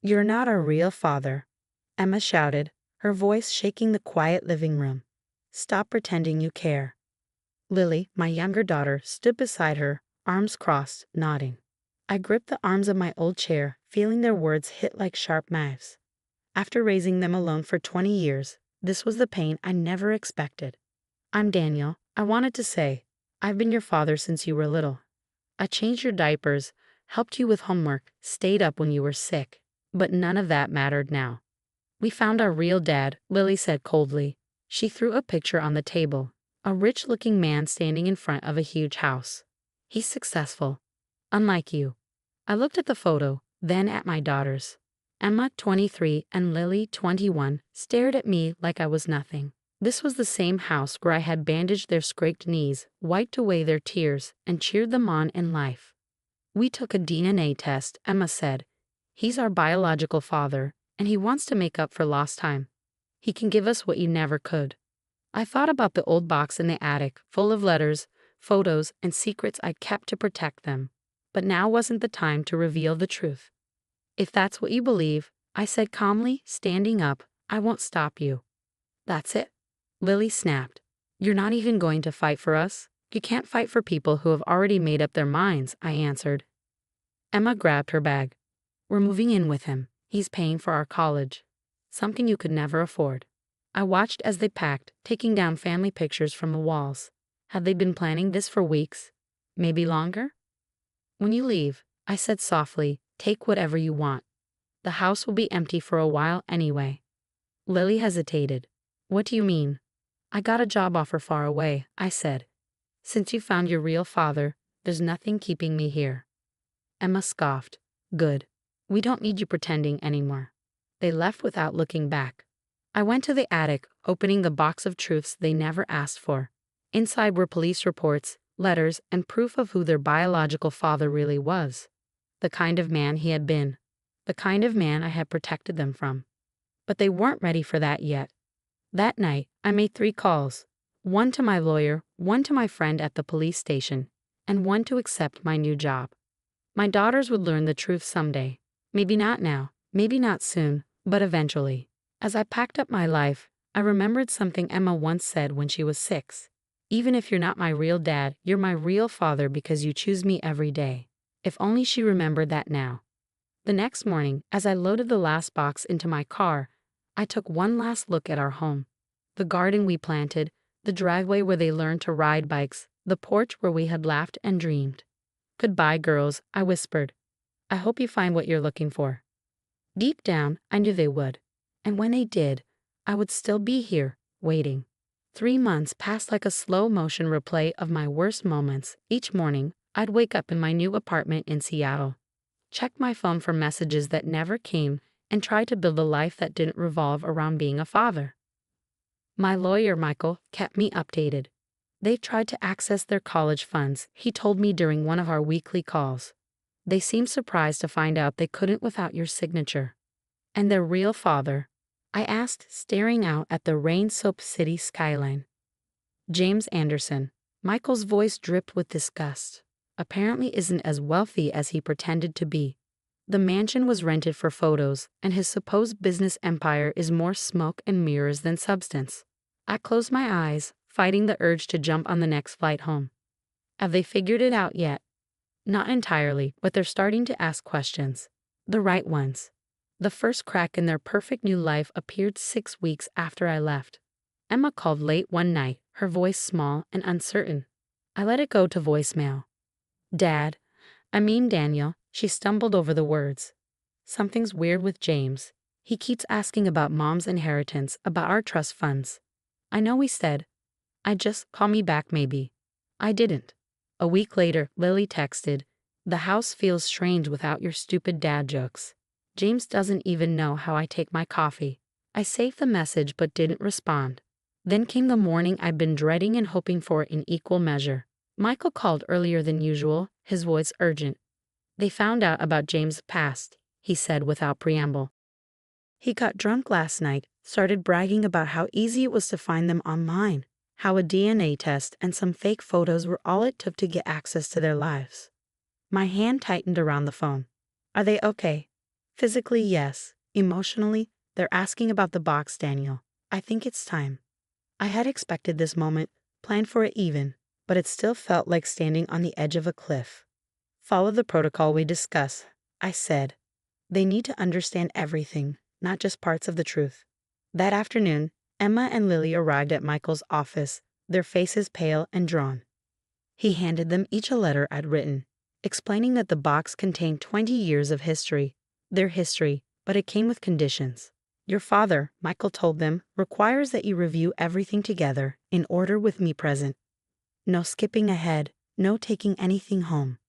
"You're not our real father," Emma shouted, her voice shaking the quiet living room. "Stop pretending you care." Lily, my younger daughter, stood beside her, arms crossed, nodding. I gripped the arms of my old chair, feeling their words hit like sharp knives. After raising them alone for 20 years, this was the pain I never expected. "I'm Daniel. I wanted to say, I've been your father since you were little. I changed your diapers, helped you with homework, stayed up when you were sick. But none of that mattered now." "We found our real dad," Lily said coldly. She threw a picture on the table, a rich-looking man standing in front of a huge house. "He's successful. Unlike you." I looked at the photo, then at my daughters. Emma, 23, and Lily, 21, stared at me like I was nothing. This was the same house where I had bandaged their scraped knees, wiped away their tears, and cheered them on in life. "We took a DNA test," Emma said. "He's our biological father, and he wants to make up for lost time. He can give us what you never could." I thought about the old box in the attic, full of letters, photos, and secrets I'd kept to protect them. But now wasn't the time to reveal the truth. "If that's what you believe," I said calmly, standing up, "I won't stop you." "That's it," Lily snapped. "You're not even going to fight for us? You can't fight for people who have already made up their minds," I answered. Emma grabbed her bag. "We're moving in with him. He's paying for our college. Something you could never afford." I watched as they packed, taking down family pictures from the walls. Had they been planning this for weeks? Maybe longer? "When you leave," I said softly, "take whatever you want. The house will be empty for a while anyway." Lily hesitated. "What do you mean?" "I got a job offer far away," I said. "Since you found your real father, there's nothing keeping me here." Emma scoffed. "Good. We don't need you pretending anymore." They left without looking back. I went to the attic, opening the box of truths they never asked for. Inside were police reports, letters, and proof of who their biological father really was. The kind of man he had been. The kind of man I had protected them from. But they weren't ready for that yet. That night, I made 3 calls. One to my lawyer, one to my friend at the police station, and one to accept my new job. My daughters would learn the truth someday. Maybe not now, maybe not soon, but eventually. As I packed up my life, I remembered something Emma once said when she was 6. "Even if you're not my real dad, you're my real father because you choose me every day." If only she remembered that now. The next morning, as I loaded the last box into my car, I took one last look at our home. The garden we planted, the driveway where they learned to ride bikes, the porch where we had laughed and dreamed. "Goodbye, girls," I whispered. "I hope you find what you're looking for." Deep down, I knew they would. And when they did, I would still be here, waiting. 3 months passed like a slow-motion replay of my worst moments. Each morning, I'd wake up in my new apartment in Seattle, check my phone for messages that never came, and try to build a life that didn't revolve around being a father. My lawyer, Michael, kept me updated. They tried to access their college funds, he told me during one of our weekly calls. They seemed surprised to find out they couldn't without your signature. "And their real father?" I asked, staring out at the rain-soaked city skyline. "James Anderson." Michael's voice dripped with disgust. "Apparently isn't as wealthy as he pretended to be. The mansion was rented for photos, and his supposed business empire is more smoke and mirrors than substance." I closed my eyes, fighting the urge to jump on the next flight home. "Have they figured it out yet?" "Not entirely, but they're starting to ask questions. The right ones." The first crack in their perfect new life appeared 6 weeks after I left. Emma called late one night, her voice small and uncertain. I let it go to voicemail. "Dad, I mean Daniel," she stumbled over the words. "Something's weird with James. He keeps asking about Mom's inheritance, about our trust funds. I know we said, call me back maybe." I didn't. A week later, Lily texted, "The house feels strange without your stupid dad jokes. James doesn't even know how I take my coffee." I saved the message but didn't respond. Then came the morning I'd been dreading and hoping for in equal measure. Michael called earlier than usual, his voice urgent. "They found out about James' past," he said without preamble. "He got drunk last night, started bragging about how easy it was to find them online, how a DNA test and some fake photos were all it took to get access to their lives." My hand tightened around the phone. "Are they okay?" Physically, yes. Emotionally, they're asking about the box, Daniel. I think it's time. I had expected this moment, planned for it even, but it still felt like standing on the edge of a cliff. Follow the protocol we discuss, I said. They need to understand everything, not just parts of the truth. That afternoon, Emma and Lily arrived at Michael's office, their faces pale and drawn. He handed them each a letter I'd written, explaining that the box contained 20 years of history, their history, but it came with conditions. Your father, Michael told them, requires that you review everything together, in order with me present. No skipping ahead, no taking anything home.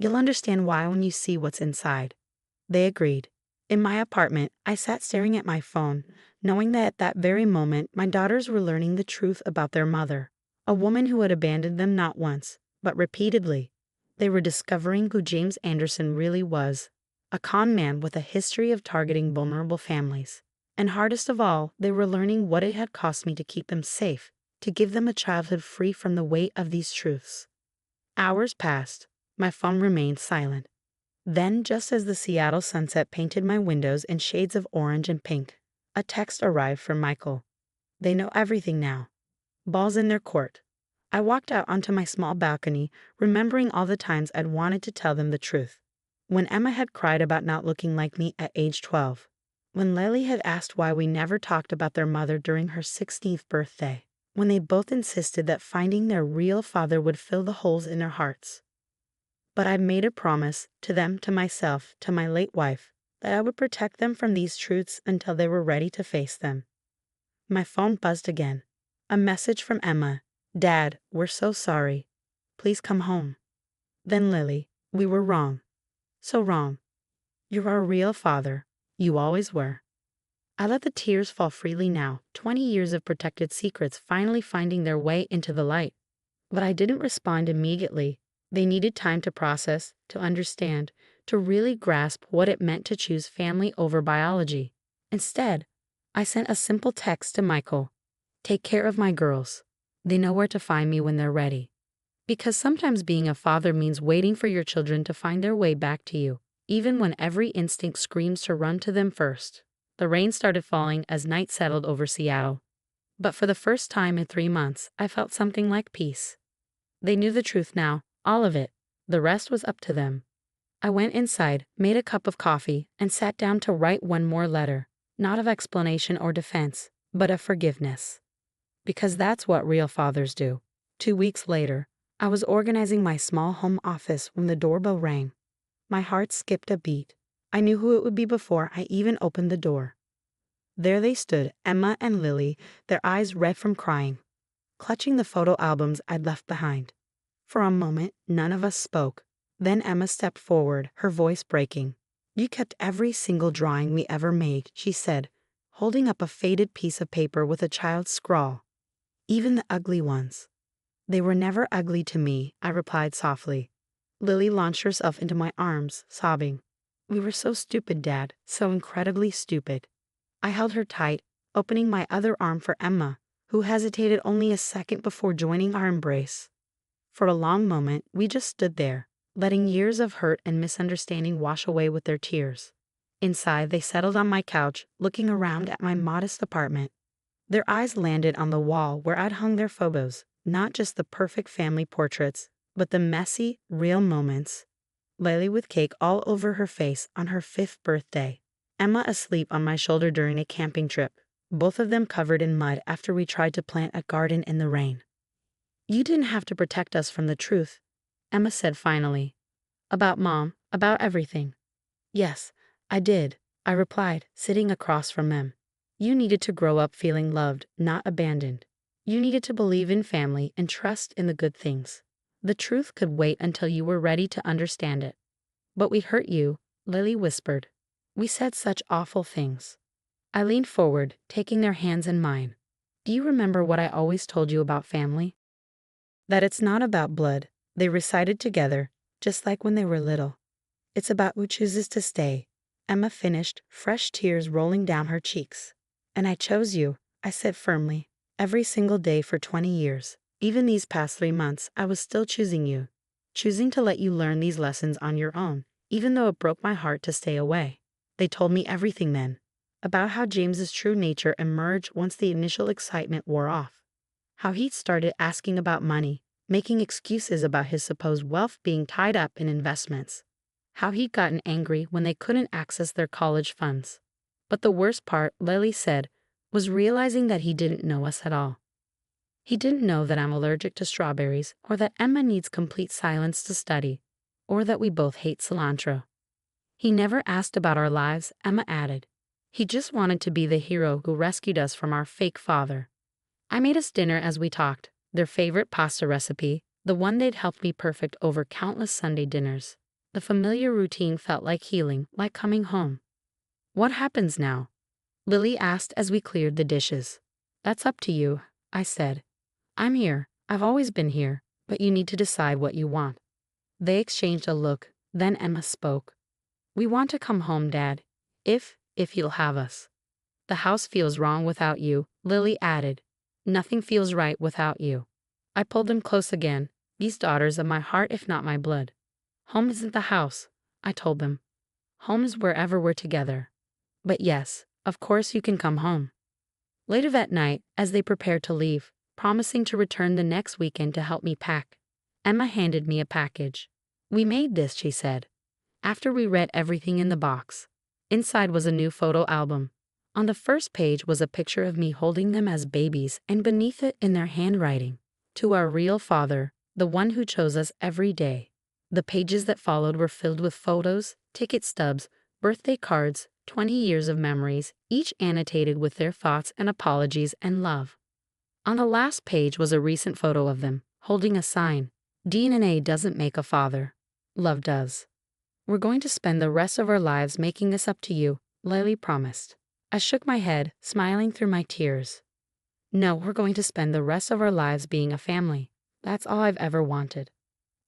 You'll understand why when you see what's inside. They agreed. In my apartment, I sat staring at my phone, knowing that at that very moment my daughters were learning the truth about their mother, a woman who had abandoned them not once, but repeatedly. They were discovering who James Anderson really was, a con man with a history of targeting vulnerable families. And hardest of all, they were learning what it had cost me to keep them safe, to give them a childhood free from the weight of these truths. Hours passed. My phone remained silent. Then, just as the Seattle sunset painted my windows in shades of orange and pink, a text arrived from Michael. They know everything now. Ball's in their court. I walked out onto my small balcony, remembering all the times I'd wanted to tell them the truth. When Emma had cried about not looking like me at age 12. When Lily had asked why we never talked about their mother during her 16th birthday. When they both insisted that finding their real father would fill the holes in their hearts. But I made a promise, to them, to myself, to my late wife, that I would protect them from these truths until they were ready to face them. My phone buzzed again. A message from Emma. Dad, we're so sorry. Please come home. Then Lily, we were wrong. So wrong. You're our real father. You always were. I let the tears fall freely now, 20 years of protected secrets finally finding their way into the light. But I didn't respond immediately. They needed time to process, to understand, to really grasp what it meant to choose family over biology. Instead, I sent a simple text to Michael. Take care of my girls. They know where to find me when they're ready. Because sometimes being a father means waiting for your children to find their way back to you, even when every instinct screams to run to them first. The rain started falling as night settled over Seattle. But for the first time in 3 months, I felt something like peace. They knew the truth now, all of it. The rest was up to them. I went inside, made a cup of coffee, and sat down to write one more letter, not of explanation or defense, but of forgiveness. Because that's what real fathers do. 2 weeks later, I was organizing my small home office when the doorbell rang. My heart skipped a beat. I knew who it would be before I even opened the door. There they stood, Emma and Lily, their eyes red from crying, clutching the photo albums I'd left behind. For a moment, none of us spoke. Then Emma stepped forward, her voice breaking. You kept every single drawing we ever made, she said, holding up a faded piece of paper with a child's scrawl. Even the ugly ones. They were never ugly to me, I replied softly. Lily launched herself into my arms, sobbing. We were so stupid, Dad, so incredibly stupid. I held her tight, opening my other arm for Emma, who hesitated only a second before joining our embrace. For a long moment, we just stood there, letting years of hurt and misunderstanding wash away with their tears. Inside, they settled on my couch, looking around at my modest apartment. Their eyes landed on the wall where I'd hung their photos, not just the perfect family portraits, but the messy, real moments. Lily with cake all over her face on her 5th birthday. Emma asleep on my shoulder during a camping trip, both of them covered in mud after we tried to plant a garden in the rain. You didn't have to protect us from the truth, Emma said finally. About Mom, about everything. Yes, I did, I replied, sitting across from them. You needed to grow up feeling loved, not abandoned. You needed to believe in family and trust in the good things. The truth could wait until you were ready to understand it. But we hurt you, Lily whispered. We said such awful things. I leaned forward, taking their hands in mine. Do you remember what I always told you about family? That it's not about blood, they recited together, just like when they were little. It's about who chooses to stay. Emma finished, fresh tears rolling down her cheeks. And I chose you, I said firmly. Every single day for 20 years. Even these past 3 months, I was still choosing you. Choosing to let you learn these lessons on your own, even though it broke my heart to stay away. They told me everything then. About how James's true nature emerged once the initial excitement wore off. How he'd started asking about money, making excuses about his supposed wealth being tied up in investments. How he'd gotten angry when they couldn't access their college funds. But the worst part, Lily said, was realizing that he didn't know us at all. He didn't know that I'm allergic to strawberries, or that Emma needs complete silence to study, or that we both hate cilantro. He never asked about our lives, Emma added. He just wanted to be the hero who rescued us from our fake father. I made us dinner as we talked, their favorite pasta recipe, the one they'd helped me perfect over countless Sunday dinners. The familiar routine felt like healing, like coming home. What happens now? Lily asked as we cleared the dishes. That's up to you, I said. I'm here, I've always been here, but you need to decide what you want. They exchanged a look, then Emma spoke. We want to come home, Dad. If you'll have us. The house feels wrong without you, Lily added. Nothing feels right without you. I pulled them close again, these daughters of my heart if not my blood. Home isn't the house, I told them. Home is wherever we're together. But yes, of course you can come home. Later that night, as they prepared to leave, promising to return the next weekend to help me pack, Emma handed me a package. We made this, she said. After we read everything in the box. Inside was a new photo album. On the first page was a picture of me holding them as babies, and beneath it in their handwriting, to our real father, the one who chose us every day. The pages that followed were filled with photos, ticket stubs, birthday cards, 20 years of memories, each annotated with their thoughts and apologies and love. On the last page was a recent photo of them, holding a sign. DNA doesn't make a father. Love does. We're going to spend the rest of our lives making this up to you, Lily promised. I shook my head, smiling through my tears. No, we're going to spend the rest of our lives being a family. That's all I've ever wanted.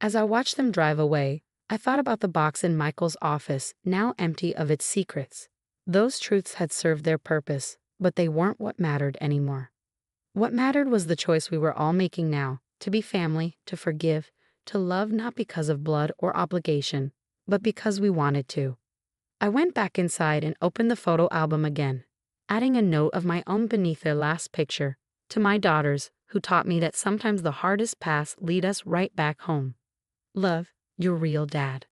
As I watched them drive away, I thought about the box in Michael's office, now empty of its secrets. Those truths had served their purpose, but they weren't what mattered anymore. What mattered was the choice we were all making now, to be family, to forgive, to love not because of blood or obligation, but because we wanted to. I went back inside and opened the photo album again, adding a note of my own beneath their last picture, to my daughters, who taught me that sometimes the hardest paths lead us right back home. Love, your real dad.